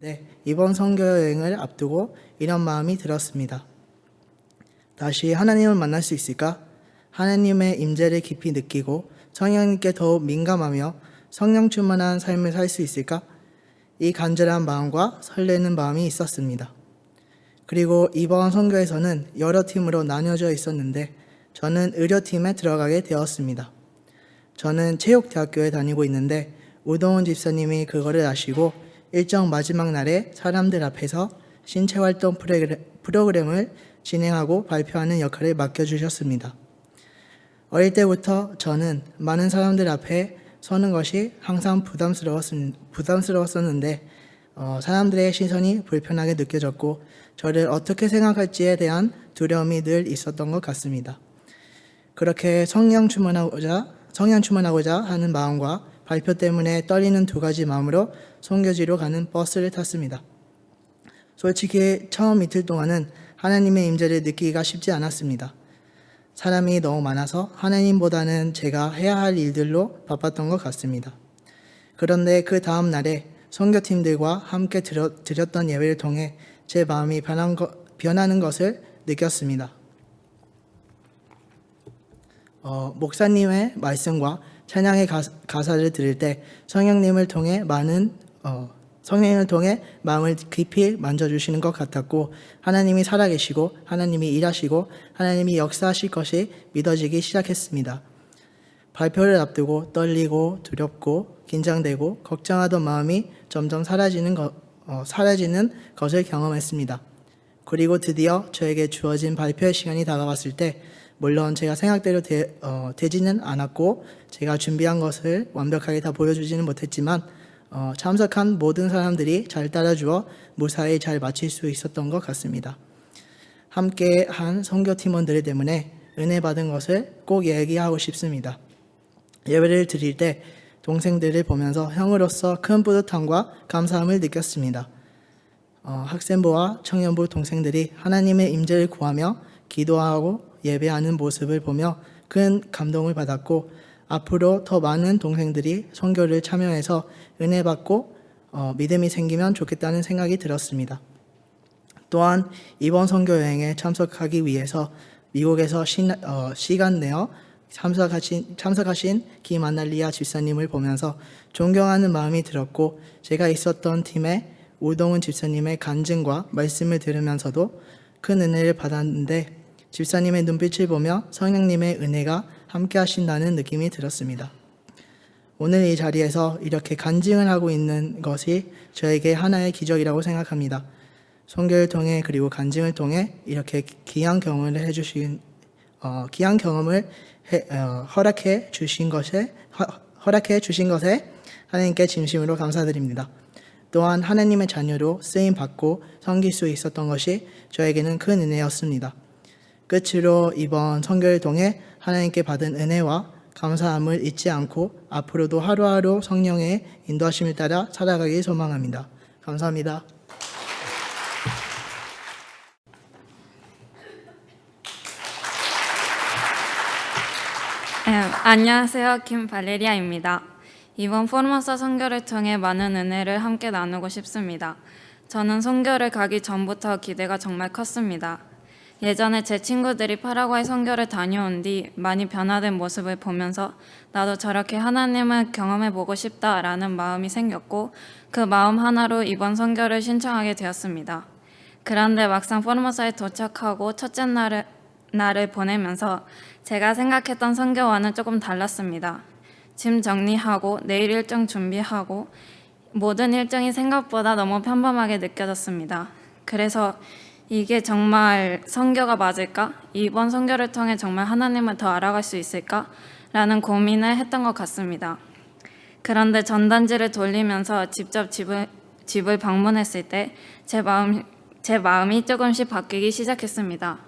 네, 이번 선교 여행을 앞두고 이런 마음이 들었습니다. 다시 하나님을 만날 수 있을까? 하나님의 임재를 깊이 느끼고 성령님께 더욱 민감하며 성령 충만한 삶을 살 수 있을까? 이 간절한 마음과 설레는 마음이 있었습니다. 그리고 이번 선교에서는 여러 팀으로 나뉘어져 있었는데 저는 의료팀에 들어가게 되었습니다. 저는 체육대학교에 다니고 있는데 우동훈 집사님이 그거를 아시고 일정 마지막 날에 사람들 앞에서 신체활동 프로그램을 진행하고 발표하는 역할을 맡겨주셨습니다. 어릴 때부터 저는 많은 사람들 앞에 서는 것이 항상 부담스러웠었는데 사람들의 시선이 불편하게 느껴졌고 저를 어떻게 생각할지에 대한 두려움이 늘 있었던 것 같습니다. 그렇게 성령 충만하고자 하는 마음과 발표 때문에 떨리는 두 가지 마음으로 선교지로 가는 버스를 탔습니다. 솔직히 처음 이틀 동안은 하나님의 임재를 느끼기가 쉽지 않았습니다. 사람이 너무 많아서 하나님보다는 제가 해야 할 일들로 바빴던 것 같습니다. 그런데 그 다음 날에 선교팀들과 함께 드렸던 예배를 통해 제 마음이 변하는 것을 느꼈습니다. 목사님의 말씀과 찬양의 가사를 들을 때 성령님을 통해 마음을 깊이 만져주시는 것 같았고 하나님이 살아계시고 하나님이 일하시고 하나님이 역사하실 것이 믿어지기 시작했습니다. 발표를 앞두고 떨리고 두렵고 긴장되고 걱정하던 마음이 점점 사라지는 것을 경험했습니다. 그리고 드디어 저에게 주어진 발표의 시간이 다가왔을 때 물론 제가 생각대로 되지는 않았고 제가 준비한 것을 완벽하게 다 보여주지는 못했지만 참석한 모든 사람들이 잘 따라주어 무사히 잘 마칠 수 있었던 것 같습니다. 함께한 선교팀원들 때문에 은혜 받은 것을 꼭 얘기하고 싶습니다. 예배를 드릴 때 동생들을 보면서 형으로서 큰 뿌듯함과 감사함을 느꼈습니다. 학생부와 청년부 동생들이 하나님의 임재를 구하며 기도하고 예배하는 모습을 보며 큰 감동을 받았고 앞으로 더 많은 동생들이 선교를 참여해서 은혜 받고 믿음이 생기면 좋겠다는 생각이 들었습니다. 또한 이번 선교 여행에 참석하기 위해서 미국에서 시간 내어 참석하신 김아날리아 집사님을 보면서 존경하는 마음이 들었고 제가 있었던 팀의 우동훈 집사님의 간증과 말씀을 들으면서도 큰 은혜를 받았는데 집사님의 눈빛을 보며 성령님의 은혜가 함께 하신다는 느낌이 들었습니다. 오늘 이 자리에서 이렇게 간증을 하고 있는 것이 저에게 하나의 기적이라고 생각합니다. 선교를 통해 그리고 간증을 통해 이렇게 귀한 경험을 허락해 주신 것에 하나님께 진심으로 감사드립니다. 또한 하나님의 자녀로 쓰임 받고 섬길 수 있었던 것이 저에게는 큰 은혜였습니다. 끝으로 이번 선교를 통해 하나님께 받은 은혜와 감사함을 잊지 않고 앞으로도 하루하루 성령의 인도하심을 따라 살아가길 소망합니다. 감사합니다. 안녕하세요. 김발레리아입니다. 이번 포르마사 선교를 통해 많은 은혜를 함께 나누고 싶습니다. 저는 선교를 가기 전부터 기대가 정말 컸습니다. 예전에 제 친구들이 파라과이 선교를 다녀온 뒤 많이 변화된 모습을 보면서 나도 저렇게 하나님을 경험해보고 싶다라는 마음이 생겼고 그 마음 하나로 이번 선교를 신청하게 되었습니다. 그런데 막상 포르마사에 도착하고 첫째 날을 보내면서 제가 생각했던 선교와는 조금 달랐습니다. 짐 정리하고 내일 일정 준비하고 모든 일정이 생각보다 너무 평범하게 느껴졌습니다. 그래서 이게 정말 선교가 맞을까? 이번 선교를 통해 정말 하나님을 더 알아갈 수 있을까? 라는 고민을 했던 것 같습니다. 그런데 전단지를 돌리면서 직접 집을 방문했을 때 제 마음이 조금씩 바뀌기 시작했습니다.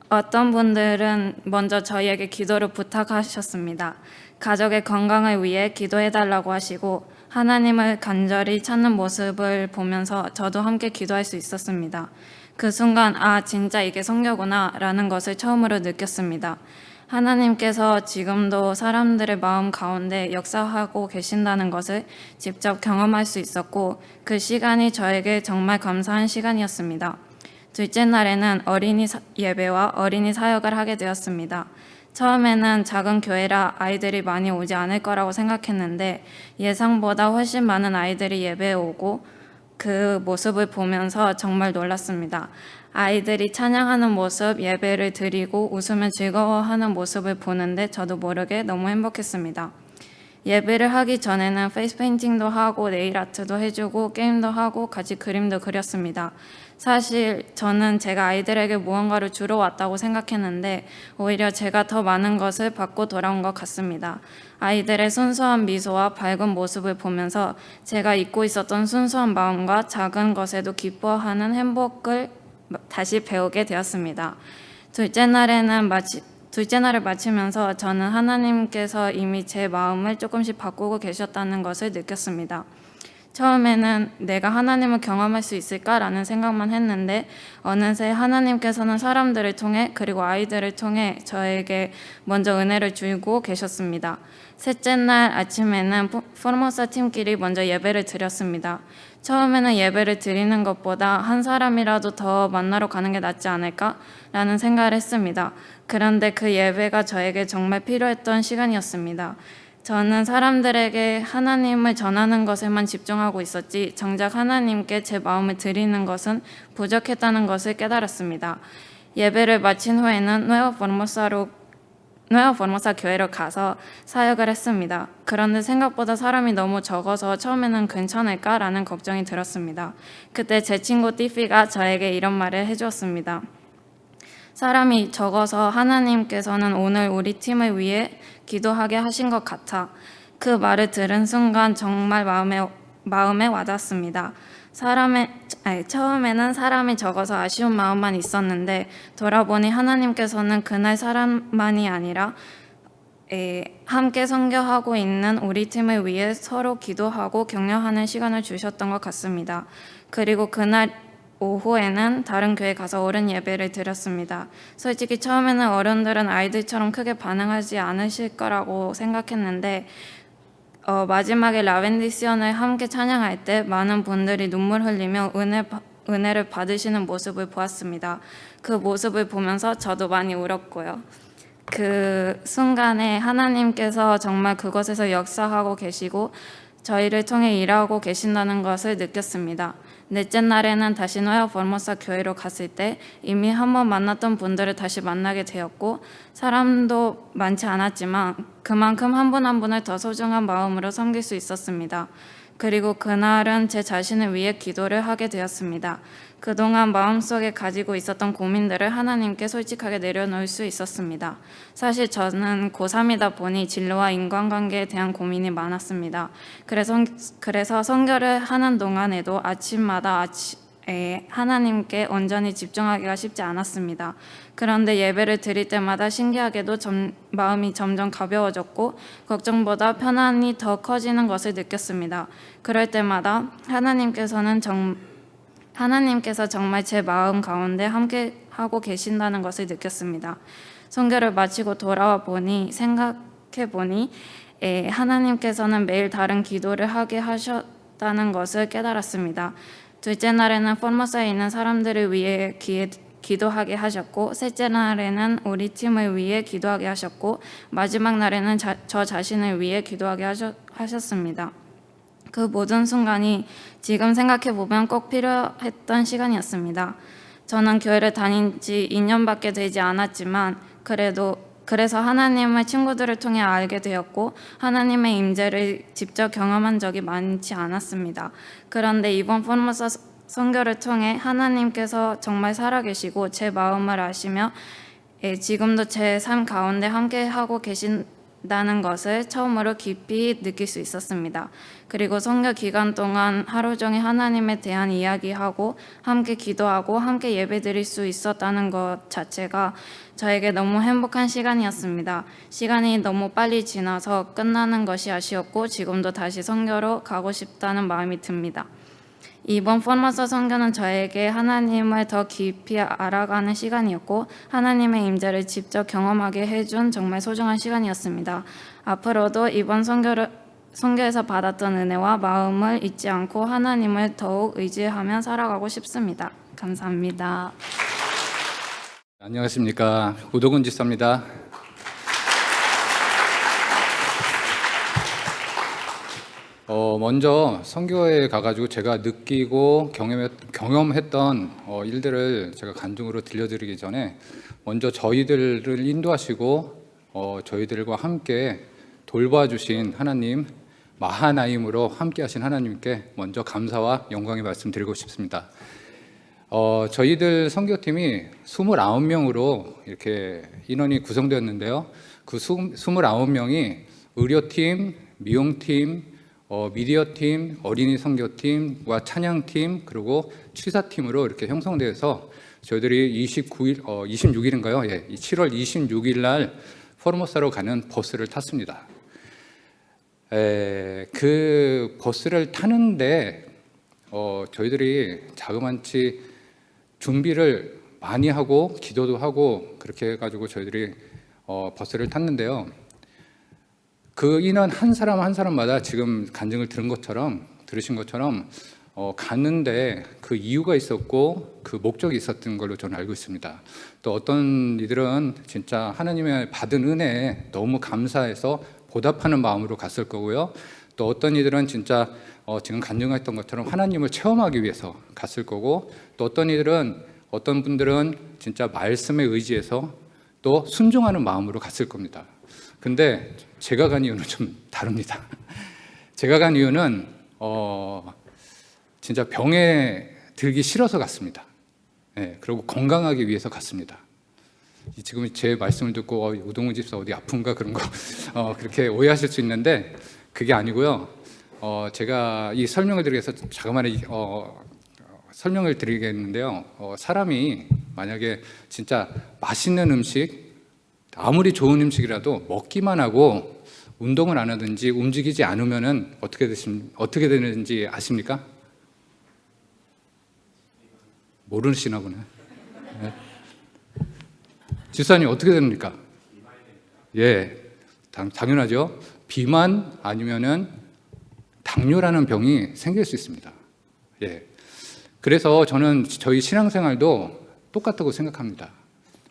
어떤 분들은 먼저 저희에게 기도를 부탁하셨습니다. 가족의 건강을 위해 기도해달라고 하시고 하나님을 간절히 찾는 모습을 보면서 저도 함께 기도할 수 있었습니다. 그 순간 진짜 이게 선교구나 라는 것을 처음으로 느꼈습니다. 하나님께서 지금도 사람들의 마음 가운데 역사하고 계신다는 것을 직접 경험할 수 있었고 그 시간이 저에게 정말 감사한 시간이었습니다. 둘째 날에는 어린이 예배와 어린이 사역을 하게 되었습니다. 처음에는 작은 교회라 아이들이 많이 오지 않을 거라고 생각했는데 예상보다 훨씬 많은 아이들이 예배에 오고 그 모습을 보면서 정말 놀랐습니다. 아이들이 찬양하는 모습, 예배를 드리고 웃으며 즐거워하는 모습을 보는데 저도 모르게 너무 행복했습니다. 예배를 하기 전에는 페이스 페인팅도 하고 네일 아트도 해주고 게임도 하고 같이 그림도 그렸습니다. 사실 저는 제가 아이들에게 무언가를 주러 왔다고 생각했는데 오히려 제가 더 많은 것을 받고 돌아온 것 같습니다. 아이들의 순수한 미소와 밝은 모습을 보면서 제가 잊고 있었던 순수한 마음과 작은 것에도 기뻐하는 행복을 다시 배우게 되었습니다. 둘째 날을 마치면서 저는 하나님께서 이미 제 마음을 조금씩 바꾸고 계셨다는 것을 느꼈습니다. 처음에는 내가 하나님을 경험할 수 있을까라는 생각만 했는데 어느새 하나님께서는 사람들을 통해 그리고 아이들을 통해 저에게 먼저 은혜를 주고 계셨습니다. 셋째 날 아침에는 포르모사 팀끼리 먼저 예배를 드렸습니다. 처음에는 예배를 드리는 것보다 한 사람이라도 더 만나러 가는 게 낫지 않을까라는 생각을 했습니다. 그런데 그 예배가 저에게 정말 필요했던 시간이었습니다. 저는 사람들에게 하나님을 전하는 것에만 집중하고 있었지 정작 하나님께 제 마음을 드리는 것은 부족했다는 것을 깨달았습니다. 예배를 마친 후에는 누에바 포르모사 교회로 가서 사역을 했습니다. 그런데 생각보다 사람이 너무 적어서 처음에는 괜찮을까라는 걱정이 들었습니다. 그때 제 친구 띠피가 저에게 이런 말을 해주었습니다. 사람이 적어서 하나님께서는 오늘 우리 팀을 위해 기도하게 하신 것 같아. 그 말을 들은 순간 정말 마음에 와닿습니다. 처음에는 사람이 적어서 아쉬운 마음만 있었는데 돌아보니 하나님께서는 그날 사람만이 아니라 함께 선교하고 있는 우리 팀을 위해 서로 기도하고 격려하는 시간을 주셨던 것 같습니다. 그리고 그날 오후에는 다른 교회 가서 어른 예배를 드렸습니다. 솔직히 처음에는 어른들은 아이들처럼 크게 반응하지 않으실 거라고 생각했는데 마지막에 라벤디시언을 함께 찬양할 때 많은 분들이 눈물 흘리며 은혜를 받으시는 모습을 보았습니다. 그 모습을 보면서 저도 많이 울었고요. 그 순간에 하나님께서 정말 그곳에서 역사하고 계시고 저희를 통해 일하고 계신다는 것을 느꼈습니다. 넷째 날에는 다시 누에바 포르모사 교회로 갔을 때 이미 한번 만났던 분들을 다시 만나게 되었고 사람도 많지 않았지만 그만큼 한 분 한 분을 더 소중한 마음으로 섬길 수 있었습니다. 그리고 그날은 제 자신을 위해 기도를 하게 되었습니다. 그동안 마음속에 가지고 있었던 고민들을 하나님께 솔직하게 내려놓을 수 있었습니다. 사실 저는 고3이다 보니 진로와 인간관계에 대한 고민이 많았습니다. 그래서 선교를 하는 동안에도 아침마다 하나님께 온전히 집중하기가 쉽지 않았습니다. 그런데 예배를 드릴 때마다 신기하게도 마음이 점점 가벼워졌고 걱정보다 편안이 더 커지는 것을 느꼈습니다. 그럴 때마다 하나님께서 정말 제 마음 가운데 함께 하고 계신다는 것을 느꼈습니다. 선교를 마치고 돌아와 보니 하나님께서는 매일 다른 기도를 하게 하셨다는 것을 깨달았습니다. 둘째 날에는 포르모사에 있는 사람들을 위해 기도하게 하셨고 셋째 날에는 우리 팀을 위해 기도하게 하셨고 마지막 날에는 저 자신을 위해 기도하게 하셨습니다. 그 모든 순간이 지금 생각해보면 꼭 필요했던 시간이었습니다. 저는 교회를 다닌 지 2년밖에 되지 않았지만 그래서 하나님을 친구들을 통해 알게 되었고 하나님의 임재를 직접 경험한 적이 많지 않았습니다. 그런데 이번 포르모사 선교를 통해 하나님께서 정말 살아계시고 제 마음을 아시며 지금도 제 삶 가운데 함께하고 계신다는 것을 처음으로 깊이 느낄 수 있었습니다. 그리고 선교 기간 동안 하루 종일 하나님에 대한 이야기하고 함께 기도하고 함께 예배드릴 수 있었다는 것 자체가 저에게 너무 행복한 시간이었습니다. 시간이 너무 빨리 지나서 끝나는 것이 아쉬웠고 지금도 다시 선교로 가고 싶다는 마음이 듭니다. 이번 포르마사 선교는 저에게 하나님을 더 깊이 알아가는 시간이었고 하나님의 임재를 직접 경험하게 해준 정말 소중한 시간이었습니다. 앞으로도 이번 선교에서 받았던 은혜와 마음을 잊지 않고 하나님을 더욱 의지하며 살아가고 싶습니다. 감사합니다. 안녕하십니까. 우도근 집사입니다. 먼저 선교에 가가지고 제가 느끼고 경험했던 일들을 제가 간증으로 들려드리기 전에 먼저 저희들을 인도하시고 저희들과 함께 돌봐주신 하나님, 마하나임으로 함께하신 하나님께 먼저 감사와 영광의 말씀 드리고 싶습니다. 저희들 선교팀이 29명으로 이렇게 인원이 구성되었는데요. 그 29명이 의료팀, 미용팀, 미디어팀, 어린이 선교팀과 찬양팀, 그리고 취사팀으로 이렇게 형성되어서 저희들이 26일인가요? 예, 7월 26일 날 포르모사로 가는 버스를 탔습니다. 그 버스를 타는데 저희들이 자그만치 준비를 많이 하고 기도도 하고 그렇게 해가지고 저희들이 버스를 탔는데요. 그 인원 한 사람 한 사람마다 지금 간증을 들으신 것처럼 갔는데 그 이유가 있었고 그 목적이 있었던 걸로 저는 알고 있습니다. 또 어떤 이들은 진짜 하나님의 받은 은혜에 너무 감사해서 보답하는 마음으로 갔을 거고요. 또 어떤 이들은 진짜 지금 간증했던 것처럼 하나님을 체험하기 위해서 갔을 거고, 또 어떤 분들은 진짜 말씀에 의지해서 또 순종하는 마음으로 갔을 겁니다. 근데 제가 간 이유는 좀 다릅니다. 제가 간 이유는 진짜 병에 들기 싫어서 갔습니다. 네, 그리고 건강하기 위해서 갔습니다. 지금 제 말씀을 듣고 우동훈 집사 어디 아픈가 그런 거 그렇게 오해하실 수 있는데 그게 아니고요. 제가 이 설명을 드리기 위해서 자그마한 설명을 드리겠는데요. 사람이 만약에 진짜 맛있는 음식, 아무리 좋은 음식이라도 먹기만 하고 운동을 안 하든지 움직이지 않으면은 어떻게 되는지 아십니까? 모르시나 보네. 네. 집사님 어떻게 됩니까? 예, 당연하죠. 비만 아니면은 당뇨라는 병이 생길 수 있습니다. 예. 그래서 저는 저희 신앙생활도 똑같다고 생각합니다.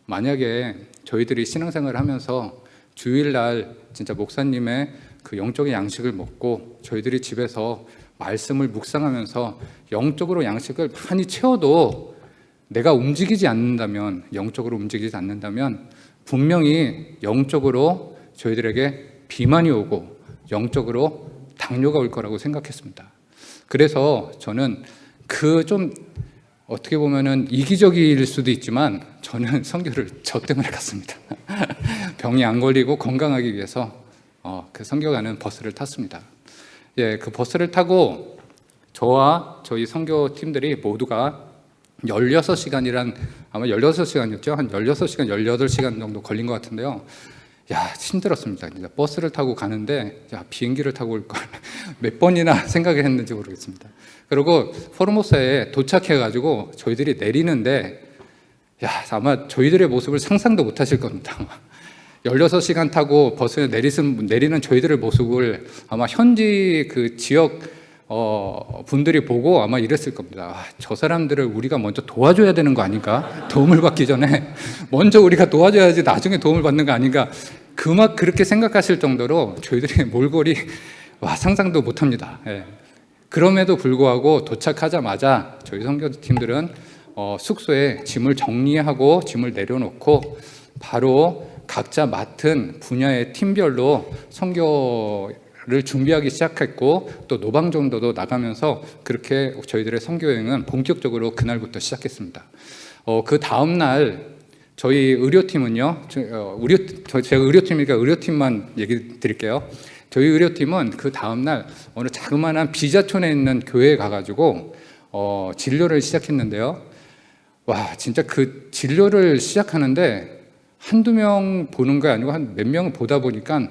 만약에 저희들이 신앙생활을 하면서 주일날 진짜 목사님의 그 영적인 양식을 먹고 저희들이 집에서 말씀을 묵상하면서 영적으로 양식을 많이 채워도 내가 영적으로 움직이지 않는다면 분명히 영적으로 저희들에게 비만이 오고 영적으로 당뇨가 올 거라고 생각했습니다. 그래서 저는 좀 어떻게 보면은 이기적일 수도 있지만 저는 선교를 저 때문에 갔습니다. 병이 안 걸리고 건강하기 위해서 그 선교 가는 버스를 탔습니다. 예, 그 버스를 타고 저와 저희 선교 팀들이 모두가 16시간이란 아마 16시간이었죠. 한 16시간, 18시간 정도 걸린 것 같은데요. 야, 힘들었습니다. 진짜 버스를 타고 가는데 비행기를 타고 올 걸 몇 번이나 생각을 했는지 모르겠습니다. 그리고 포르모사에 도착해가지고 저희들이 내리는데 아마 저희들의 모습을 상상도 못 하실 겁니다. 16시간 타고 버스에 내리는 저희들의 모습을 아마 현지 그 지역 분들이 보고 아마 이랬을 겁니다. 저 사람들을 우리가 먼저 도와줘야 되는 거 아닌가? 도움을 받기 전에 먼저 우리가 도와줘야지 나중에 도움을 받는 거 아닌가? 그렇게 생각하실 정도로 저희들의 몰골이 상상도 못합니다. 예. 그럼에도 불구하고 도착하자마자 저희 선교팀들은 숙소에 짐을 정리하고 짐을 내려놓고 바로 각자 맡은 분야의 팀별로 선교를 준비하기 시작했고, 또 노방정도도 나가면서 그렇게 저희들의 선교여행은 본격적으로 그날부터 시작했습니다. 그 다음 날 저희 의료팀은요, 제가 의료팀이니까 의료팀만 얘기 드릴게요. 저희 의료팀은 그 다음 날 어느 자그마한 비자촌에 있는 교회에 가가지고 진료를 시작했는데요. 진짜 그 진료를 시작하는데 한두 명 보는 게 아니고 한 몇 명을 보다 보니까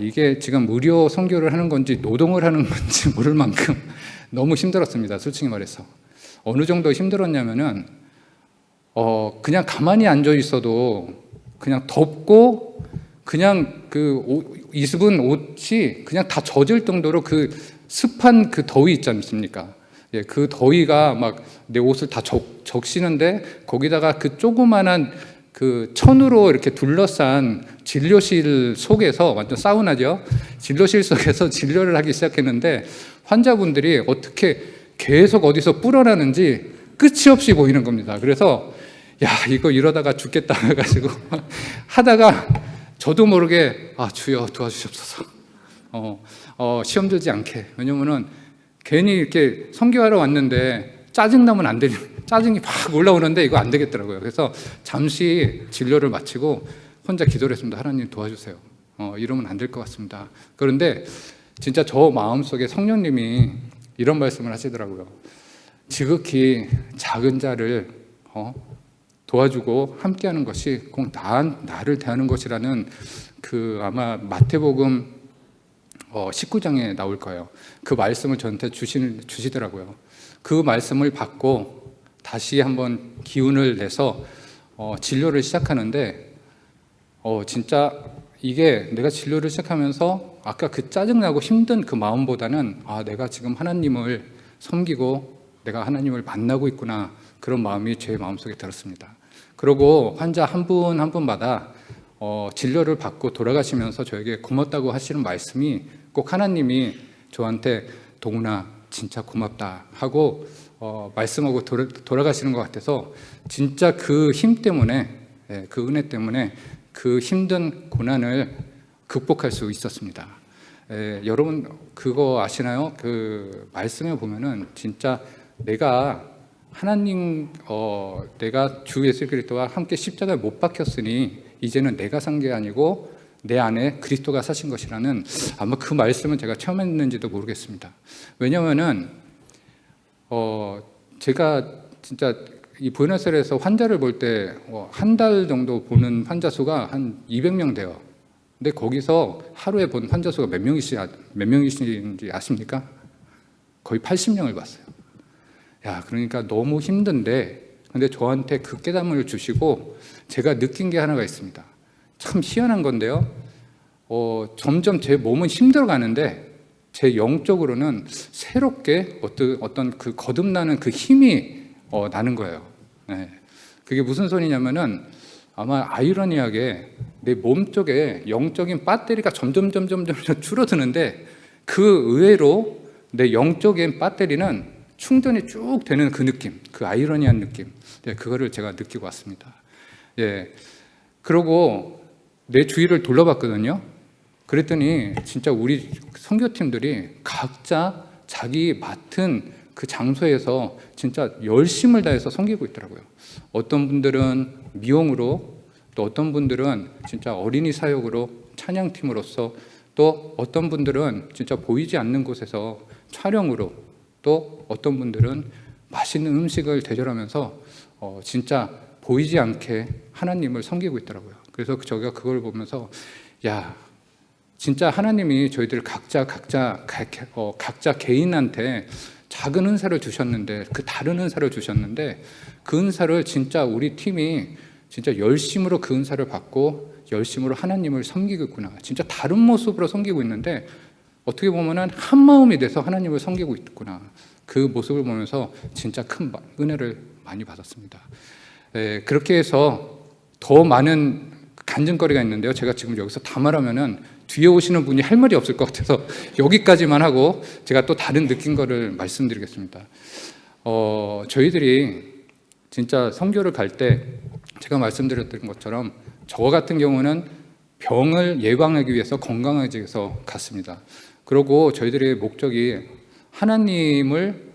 이게 지금 의료 선교를 하는 건지 노동을 하는 건지 모를 만큼 너무 힘들었습니다. 솔직히 말해서. 어느 정도 힘들었냐면은 그냥 가만히 앉아 있어도 그냥 덥고 그냥 입은 옷이 그냥 다 젖을 정도로 그 습한 그 더위 있지 않습니까? 예, 그 더위가 막 내 옷을 다 적시는데 거기다가 그 조그만한 그 천으로 이렇게 둘러싼 진료실 속에서 완전 사우나죠. 진료실 속에서 진료를 하기 시작했는데 환자분들이 어떻게 계속 어디서 불어나는지 끝이 없이 보이는 겁니다. 그래서 야, 이거 이러다가 죽겠다 해가지고 하다가 저도 모르게 주여 도와주시옵소서. 시험 들지 않게. 왜냐면은 괜히 이렇게 선교하러 왔는데 짜증나면 안 되는, 짜증이 막 올라오는데 이거 안 되겠더라고요. 그래서 잠시 진료를 마치고 혼자 기도를 했습니다. 하나님 도와주세요. 이러면 안 될 것 같습니다. 그런데 진짜 저 마음속에 성령님이 이런 말씀을 하시더라고요. 지극히 작은 자를 도와주고 함께하는 것이 꼭 나를 대하는 것이라는 그 아마 마태복음 19장에 나올 거예요. 그 말씀을 저한테 주시더라고요. 그 말씀을 받고 다시 한번 기운을 내서 진료를 시작하는데 진짜 이게 내가 진료를 시작하면서 아까 그 짜증나고 힘든 그 마음보다는 내가 지금 하나님을 섬기고 내가 하나님을 만나고 있구나, 그런 마음이 제 마음속에 들었습니다. 그리고 환자 한 분 한 분마다 진료를 받고 돌아가시면서 저에게 고맙다고 하시는 말씀이 꼭 하나님이 저한테 동훈아 진짜 고맙다 하고 말씀하고 돌아가시는 것 같아서 진짜 그 힘 때문에, 그 은혜 때문에 그 힘든 고난을 극복할 수 있었습니다. 여러분 그거 아시나요? 그 말씀에 보면은 진짜 내가 하나님 내가 주 예수 그리스도와 함께 십자가에 못 박혔으니 이제는 내가 산 게 아니고 내 안에 그리스도가 사신 것이라는, 아마 그 말씀은 제가 처음 했는지도 모르겠습니다. 왜냐하면은 제가 진짜 이 부에노스아이레스에서 환자를 볼 때 한 달 정도 보는 환자 수가 한 200명 돼요. 근데 거기서 하루에 본 환자 수가 몇 명이신지 아십니까? 거의 80명을 봤어요. 야, 그러니까 너무 힘든데, 근데 저한테 그 깨달음을 주시고 제가 느낀 게 하나가 있습니다. 참 희한한 건데요. 점점 제 몸은 힘들어가는데 제 영적으로는 새롭게 어떤 그 거듭나는 그 힘이 나는 거예요. 네. 그게 무슨 소리냐면은 아마 아이러니하게 내 몸 쪽에 영적인 배터리가 점점 줄어드는데 그 의외로 내 영적인 배터리는 충전이 쭉 되는 그 느낌, 그 아이러니한 느낌, 그거를 제가 느끼고 왔습니다. 예. 그러고 내 주위를 둘러봤거든요. 그랬더니 진짜 우리 선교팀들이 각자 자기 맡은 그 장소에서 진짜 열심을 다해서 섬기고 있더라고요. 어떤 분들은 미용으로, 또 어떤 분들은 진짜 어린이 사역으로, 찬양팀으로서, 또 어떤 분들은 진짜 보이지 않는 곳에서 촬영으로, 또 어떤 분들은 맛있는 음식을 대접하면서 진짜 보이지 않게 하나님을 섬기고 있더라고요. 그래서 저희가 그걸 보면서 야, 진짜 하나님이 저희들 각자 개인한테 작은 은사를 주셨는데, 그 다른 은사를 주셨는데, 그 은사를 진짜 우리 팀이 진짜 열심으로 그 은사를 받고 열심으로 하나님을 섬기고 있구나, 진짜 다른 모습으로 섬기고 있는데 어떻게 보면은 한 마음이 돼서 하나님을 섬기고 있구나, 그 모습을 보면서 진짜 큰 은혜를 많이 받았습니다. 그렇게 해서 더 많은 간증거리가 있는데요. 제가 지금 여기서 다 말하면은 뒤에 오시는 분이 할 말이 없을 것 같아서 여기까지만 하고 제가 또 다른 느낀 거를 말씀드리겠습니다. 저희들이 진짜 선교를 갈 때 제가 말씀드렸던 것처럼 저 같은 경우는 병을 예방하기 위해서 건강하기 위해서 갔습니다. 그리고 저희들의 목적이 하나님을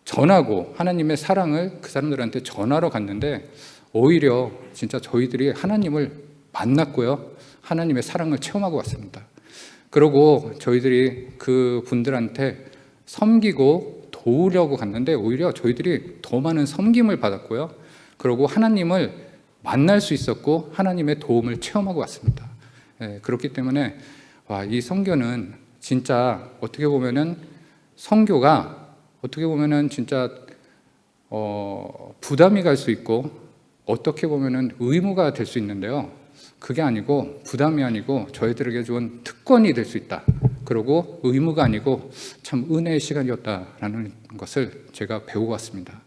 전하고 하나님의 사랑을 그 사람들한테 전하러 갔는데 오히려 진짜 저희들이 하나님을 만났고요, 하나님의 사랑을 체험하고 왔습니다. 그리고 저희들이 그 분들한테 섬기고 도우려고 갔는데 오히려 저희들이 더 많은 섬김을 받았고요, 그리고 하나님을 만날 수 있었고 하나님의 도움을 체험하고 왔습니다. 그렇기 때문에 이 선교는 진짜 어떻게 보면은 선교가 어떻게 보면은 진짜 부담이 갈 수 있고 어떻게 보면은 의무가 될 수 있는데요. 그게 아니고 부담이 아니고 저희들에게 준 특권이 될 수 있다. 그리고 의무가 아니고 참 은혜의 시간이었다라는 것을 제가 배우고 왔습니다.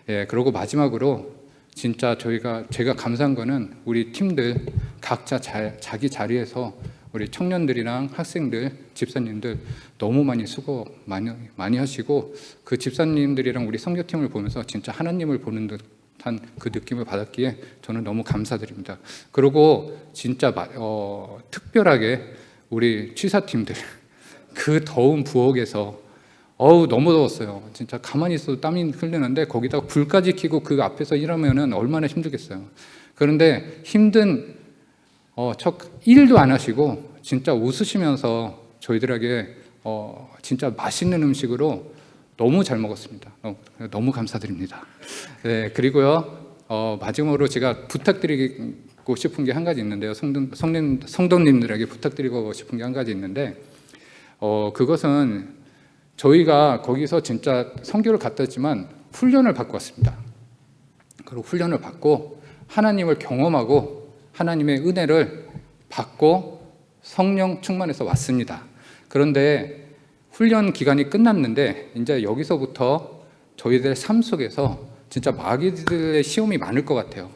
예, 그리고 마지막으로 진짜 제가 감사한 거는 우리 팀들 각자 자기 자리에서 우리 청년들이랑 학생들, 집사님들 너무 많이 수고 많이 하시고 그 집사님들이랑 우리 선교팀을 보면서 진짜 하나님을 보는 듯한 그 느낌을 받았기에 저는 너무 감사드립니다. 그리고 진짜 특별하게 우리 취사팀들 그 더운 부엌에서 너무 더웠어요. 진짜 가만히 있어도 땀이 흐르는데 거기다가 불까지 켜고 그 앞에서 일하면은 얼마나 힘들겠어요. 그런데 힘든 일도 안 하시고 진짜 웃으시면서 저희들에게 진짜 맛있는 음식으로 너무 잘 먹었습니다. 너무 감사드립니다. 네, 그리고요 마지막으로 제가 부탁드리고 싶은 게 한 가지 있는데요. 성도님들에게 부탁드리고 싶은 게 한 가지 있는데 그것은 저희가 거기서 진짜 선교를 갔다 왔지만 훈련을 받고 왔습니다. 그리고 훈련을 받고 하나님을 경험하고 하나님의 은혜를 받고 성령 충만해서 왔습니다. 그런데 훈련 기간이 끝났는데 이제 여기서부터 저희들의 삶 속에서 진짜 마귀들의 시험이 많을 것 같아요.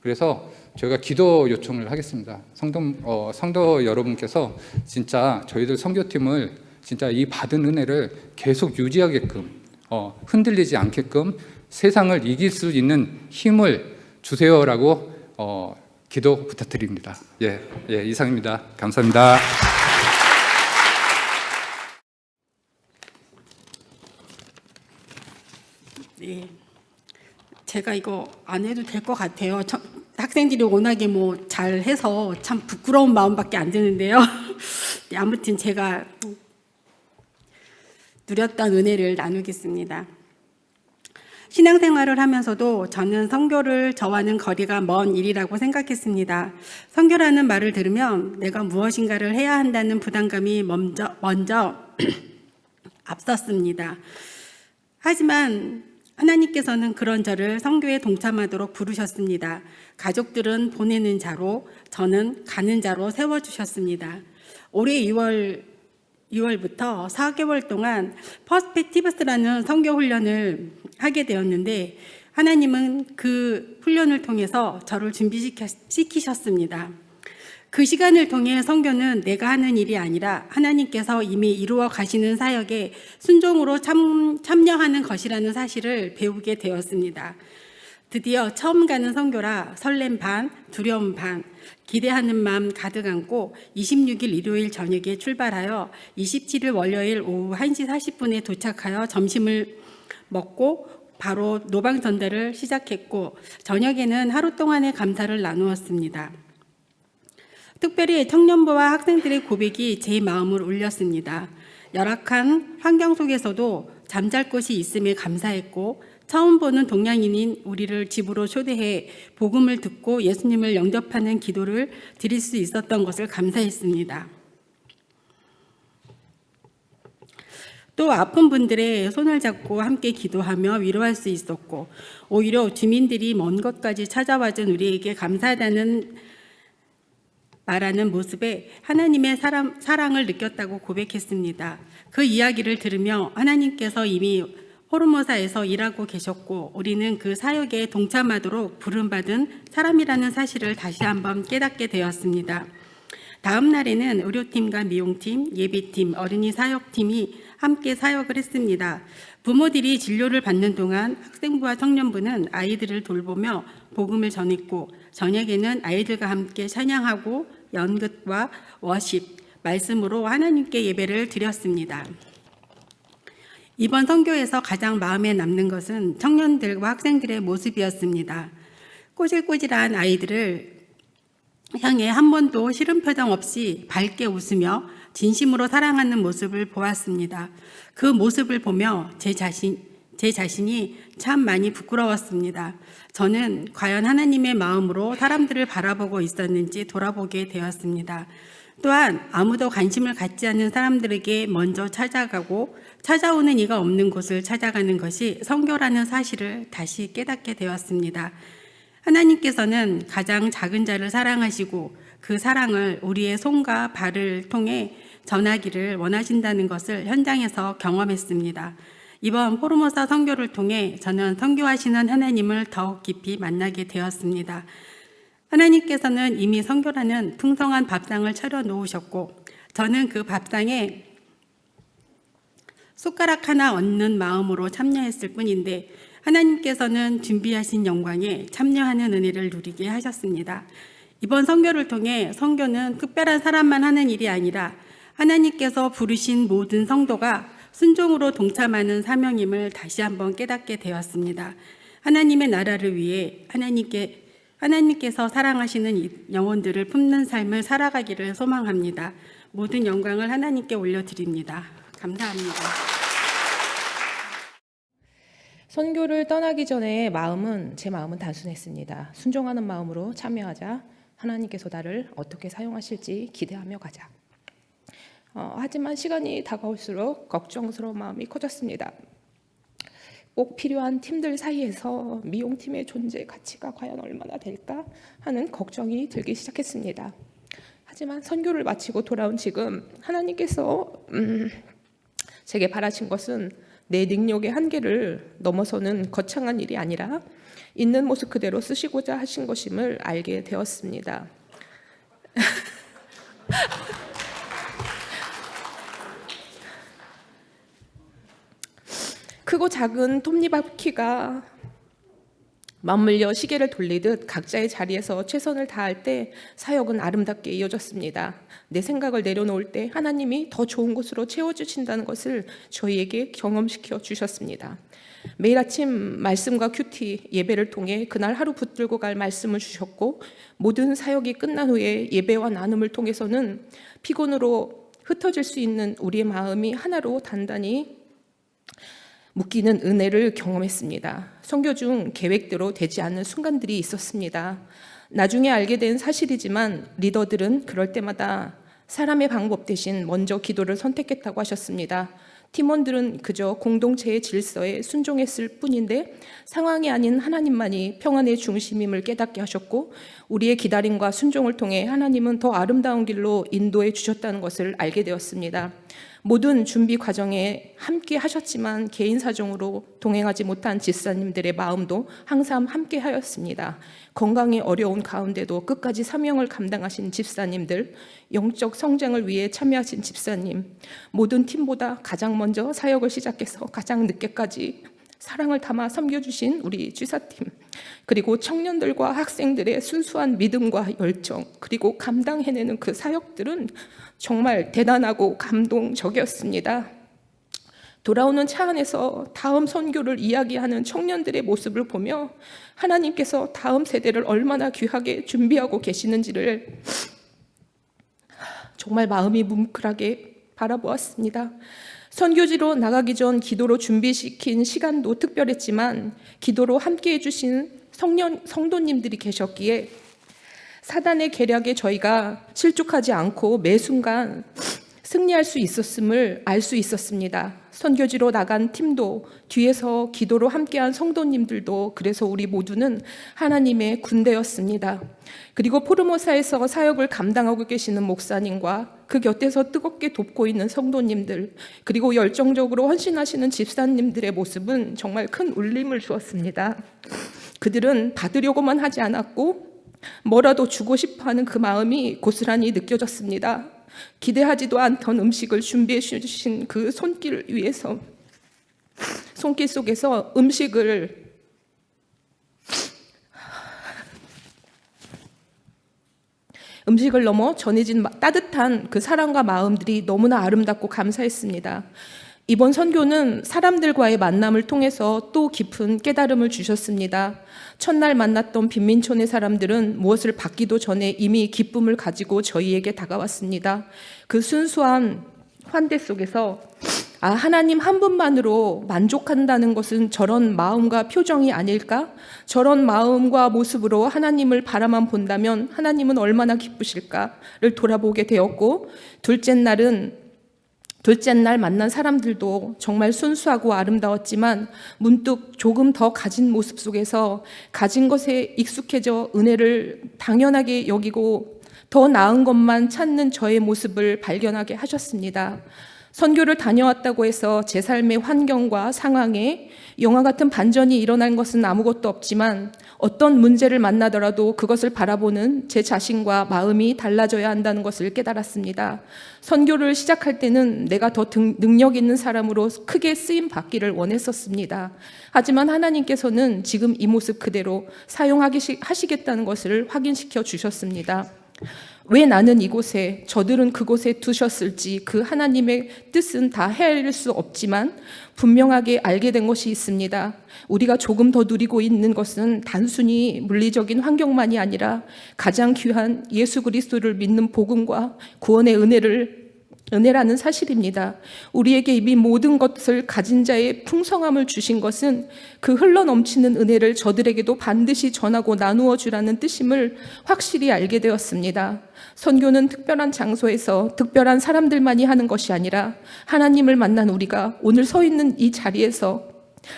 그래서 저희가 기도 요청을 하겠습니다. 성도 여러분께서 진짜 저희들 선교팀을 진짜 이 받은 은혜를 계속 유지하게끔 흔들리지 않게끔 세상을 이길 수 있는 힘을 주세요라고 기도 부탁드립니다. 예, 이상입니다. 감사합니다. 네, 제가 이거 안 해도 될 것 같아요. 학생들이 워낙에 뭐 잘해서 참 부끄러운 마음밖에 안 드는데요. 네, 아무튼 제가 누렸던 은혜를 나누겠습니다. 신앙생활을 하면서도 저는 선교를 저와는 거리가 먼 일이라고 생각했습니다. 선교라는 말을 들으면 내가 무엇인가를 해야 한다는 부담감이 먼저 앞섰습니다. 하지만 하나님께서는 그런 저를 선교에 동참하도록 부르셨습니다. 가족들은 보내는 자로, 저는 가는 자로 세워주셨습니다. 올해 2월부터 4개월 동안 퍼스펙티브스라는 선교 훈련을 하게 되었는데 하나님은 그 훈련을 통해서 저를 준비시키셨습니다. 그 시간을 통해 선교는 내가 하는 일이 아니라 하나님께서 이미 이루어 가시는 사역에 순종으로 참여하는 것이라는 사실을 배우게 되었습니다. 드디어 처음 가는 선교라 설렘 반, 두려움 반, 기대하는 마음 가득 안고 26일 일요일 저녁에 출발하여 27일 월요일 오후 1시 40분에 도착하여 점심을 먹고 바로 노방 전달을 시작했고 저녁에는 하루 동안의 감사를 나누었습니다. 특별히 청년부와 학생들의 고백이 제 마음을 울렸습니다. 열악한 환경 속에서도 잠잘 곳이 있음에 감사했고 처음 보는 동양인인 우리를 집으로 초대해 복음을 듣고 예수님을 영접하는 기도를 드릴 수 있었던 것을 감사했습니다. 또 아픈 분들의 손을 잡고 함께 기도하며 위로할 수 있었고 오히려 주민들이 먼 곳까지 찾아와준 우리에게 감사하다는 말하는 모습에 하나님의 사랑을 느꼈다고 고백했습니다. 그 이야기를 들으며 하나님께서 이미 호르모사에서 일하고 계셨고 우리는 그 사역에 동참하도록 부름받은 사람이라는 사실을 다시 한번 깨닫게 되었습니다. 다음 날에는 의료팀과 미용팀, 예비팀, 어린이 사역팀이 함께 사역을 했습니다. 부모들이 진료를 받는 동안 학생부와 청년부는 아이들을 돌보며 복음을 전했고 저녁에는 아이들과 함께 찬양하고 연극과 워십, 말씀으로 하나님께 예배를 드렸습니다. 이번 선교에서 가장 마음에 남는 것은 청년들과 학생들의 모습이었습니다. 꼬질꼬질한 아이들을 향해 한 번도 싫은 표정 없이 밝게 웃으며 진심으로 사랑하는 모습을 보았습니다. 그 모습을 보며 제 자신이 참 많이 부끄러웠습니다. 저는 과연 하나님의 마음으로 사람들을 바라보고 있었는지 돌아보게 되었습니다. 또한 아무도 관심을 갖지 않는 사람들에게 먼저 찾아가고 찾아오는 이가 없는 곳을 찾아가는 것이 선교라는 사실을 다시 깨닫게 되었습니다. 하나님께서는 가장 작은 자를 사랑하시고 그 사랑을 우리의 손과 발을 통해 전하기를 원하신다는 것을 현장에서 경험했습니다. 이번 포르모사 선교를 통해 저는 선교하시는 하나님을 더욱 깊이 만나게 되었습니다. 하나님께서는 이미 선교라는 풍성한 밥상을 차려 놓으셨고 저는 그 밥상에 숟가락 하나 얹는 마음으로 참여했을 뿐인데 하나님께서는 준비하신 영광에 참여하는 은혜를 누리게 하셨습니다. 이번 선교를 통해 선교는 특별한 사람만 하는 일이 아니라 하나님께서 부르신 모든 성도가 순종으로 동참하는 사명임을 다시 한번 깨닫게 되었습니다. 하나님의 나라를 위해 하나님께서 사랑하시는 이 영혼들을 품는 삶을 살아가기를 소망합니다. 모든 영광을 하나님께 올려드립니다. 감사합니다. 선교를 떠나기 전에 제 마음은 단순했습니다. 순종하는 마음으로 참여하자. 하나님께서 나를 어떻게 사용하실지 기대하며 가자. 하지만 시간이 다가올수록 걱정스러운 마음이 커졌습니다. 꼭 필요한 팀들 사이에서 미용팀의 존재 가치가 과연 얼마나 될까 하는 걱정이 들기 시작했습니다. 하지만 선교를 마치고 돌아온 지금 하나님께서 제게 바라신 것은 내 능력의 한계를 넘어서는 거창한 일이 아니라 있는 모습 그대로 쓰시고자 하신 것임을 알게 되었습니다. 크고 작은 톱니바퀴가 맞물려 시계를 돌리듯 각자의 자리에서 최선을 다할 때 사역은 아름답게 이어졌습니다. 내 생각을 내려놓을 때 하나님이 더 좋은 곳으로 채워주신다는 것을 저희에게 경험시켜 주셨습니다. 매일 아침 말씀과 큐티 예배를 통해 그날 하루 붙들고 갈 말씀을 주셨고 모든 사역이 끝난 후에 예배와 나눔을 통해서는 피곤으로 흩어질 수 있는 우리의 마음이 하나로 단단히 묶이는 은혜를 경험했습니다. 선교 중 계획대로 되지 않는 순간들이 있었습니다. 나중에 알게 된 사실이지만 리더들은 그럴 때마다 사람의 방법 대신 먼저 기도를 선택했다고 하셨습니다. 팀원들은 그저 공동체의 질서에 순종했을 뿐인데 상황이 아닌 하나님만이 평안의 중심임을 깨닫게 하셨고 우리의 기다림과 순종을 통해 하나님은 더 아름다운 길로 인도해 주셨다는 것을 알게 되었습니다. 모든 준비 과정에 함께 하셨지만 개인 사정으로 동행하지 못한 집사님들의 마음도 항상 함께 하였습니다. 건강이 어려운 가운데도 끝까지 사명을 감당하신 집사님들, 영적 성장을 위해 참여하신 집사님, 모든 팀보다 가장 먼저 사역을 시작해서 가장 늦게까지 사랑을 담아 섬겨주신 우리 쥐사팀, 그리고 청년들과 학생들의 순수한 믿음과 열정, 그리고 감당해내는 그 사역들은 정말 대단하고 감동적이었습니다. 돌아오는 차 안에서 다음 선교를 이야기하는 청년들의 모습을 보며 하나님께서 다음 세대를 얼마나 귀하게 준비하고 계시는지를 정말 마음이 뭉클하게 바라보았습니다. 선교지로 나가기 전 기도로 준비시킨 시간도 특별했지만 기도로 함께해 주신 성도님들이 계셨기에 사단의 계략에 저희가 실족하지 않고 매 순간 승리할 수 있었음을 알 수 있었습니다. 선교지로 나간 팀도 뒤에서 기도로 함께한 성도님들도 그래서 우리 모두는 하나님의 군대였습니다. 그리고 포르모사에서 사역을 감당하고 계시는 목사님과 그 곁에서 뜨겁게 돕고 있는 성도님들 그리고 열정적으로 헌신하시는 집사님들의 모습은 정말 큰 울림을 주었습니다. 그들은 받으려고만 하지 않았고 뭐라도 주고 싶어하는 그 마음이 고스란히 느껴졌습니다. 기대하지도 않던 음식을 준비해 주신 그 손길 위에서 손길 속에서 음식을 넘어 전해진 따뜻한 그 사랑과 마음들이 너무나 아름답고 감사했습니다. 이번 선교는 사람들과의 만남을 통해서 또 깊은 깨달음을 주셨습니다. 첫날 만났던 빈민촌의 사람들은 무엇을 받기도 전에 이미 기쁨을 가지고 저희에게 다가왔습니다. 그 순수한 환대 속에서 하나님 한 분만으로 만족한다는 것은 저런 마음과 표정이 아닐까? 저런 마음과 모습으로 하나님을 바라만 본다면 하나님은 얼마나 기쁘실까를 돌아보게 되었고, 둘째 날 만난 사람들도 정말 순수하고 아름다웠지만 문득 조금 더 가진 모습 속에서 가진 것에 익숙해져 은혜를 당연하게 여기고 더 나은 것만 찾는 저의 모습을 발견하게 하셨습니다. 선교를 다녀왔다고 해서 제 삶의 환경과 상황에 영화 같은 반전이 일어난 것은 아무것도 없지만 어떤 문제를 만나더라도 그것을 바라보는 제 자신과 마음이 달라져야 한다는 것을 깨달았습니다. 선교를 시작할 때는 내가 더 능력 있는 사람으로 크게 쓰임 받기를 원했었습니다. 하지만 하나님께서는 지금 이 모습 그대로 사용하시겠다는 것을 확인시켜 주셨습니다. 왜 나는 이곳에 저들은 그곳에 두셨을지 그 하나님의 뜻은 다 헤아릴 수 없지만 분명하게 알게 된 것이 있습니다. 우리가 조금 더 누리고 있는 것은 단순히 물리적인 환경만이 아니라 가장 귀한 예수 그리스도를 믿는 복음과 구원의 은혜라는 사실입니다. 우리에게 이미 모든 것을 가진 자의 풍성함을 주신 것은 그 흘러넘치는 은혜를 저들에게도 반드시 전하고 나누어 주라는 뜻임을 확실히 알게 되었습니다. 선교는 특별한 장소에서 특별한 사람들만이 하는 것이 아니라 하나님을 만난 우리가 오늘 서 있는 이 자리에서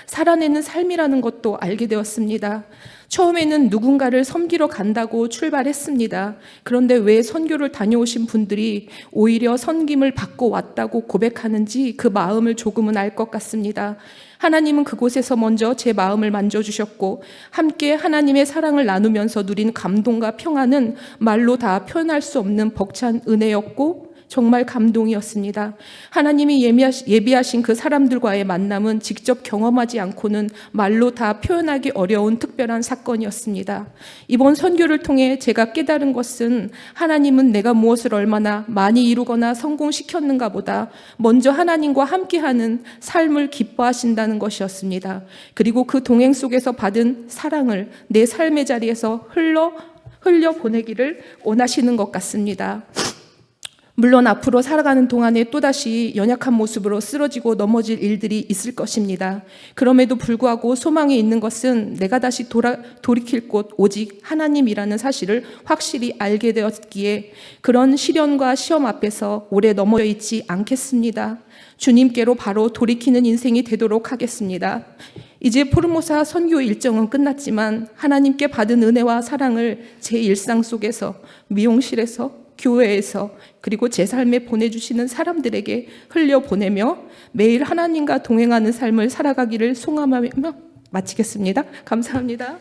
살아내는 삶이라는 것도 알게 되었습니다. 처음에는 누군가를 섬기러 간다고 출발했습니다. 그런데 왜 선교를 다녀오신 분들이 오히려 섬김을 받고 왔다고 고백하는지 그 마음을 조금은 알 것 같습니다. 하나님은 그곳에서 먼저 제 마음을 만져주셨고 함께 하나님의 사랑을 나누면서 누린 감동과 평안은 말로 다 표현할 수 없는 벅찬 은혜였고 정말 감동이었습니다. 하나님이 예비하신 그 사람들과의 만남은 직접 경험하지 않고는 말로 다 표현하기 어려운 특별한 사건이었습니다. 이번 선교를 통해 제가 깨달은 것은 하나님은 내가 무엇을 얼마나 많이 이루거나 성공시켰는가 보다 먼저 하나님과 함께하는 삶을 기뻐하신다는 것이었습니다. 그리고 그 동행 속에서 받은 사랑을 내 삶의 자리에서 흘려 보내기를 원하시는 것 같습니다. 물론 앞으로 살아가는 동안에 또다시 연약한 모습으로 쓰러지고 넘어질 일들이 있을 것입니다. 그럼에도 불구하고 소망이 있는 것은 내가 다시 돌이킬 곳 오직 하나님이라는 사실을 확실히 알게 되었기에 그런 시련과 시험 앞에서 오래 넘어져 있지 않겠습니다. 주님께로 바로 돌이키는 인생이 되도록 하겠습니다. 이제 포르모사 선교 일정은 끝났지만 하나님께 받은 은혜와 사랑을 제 일상 속에서, 미용실에서, 교회에서, 그리고 제 삶에 보내주시는 사람들에게 흘려보내며 매일 하나님과 동행하는 삶을 살아가기를 소망하며 마치겠습니다. 감사합니다.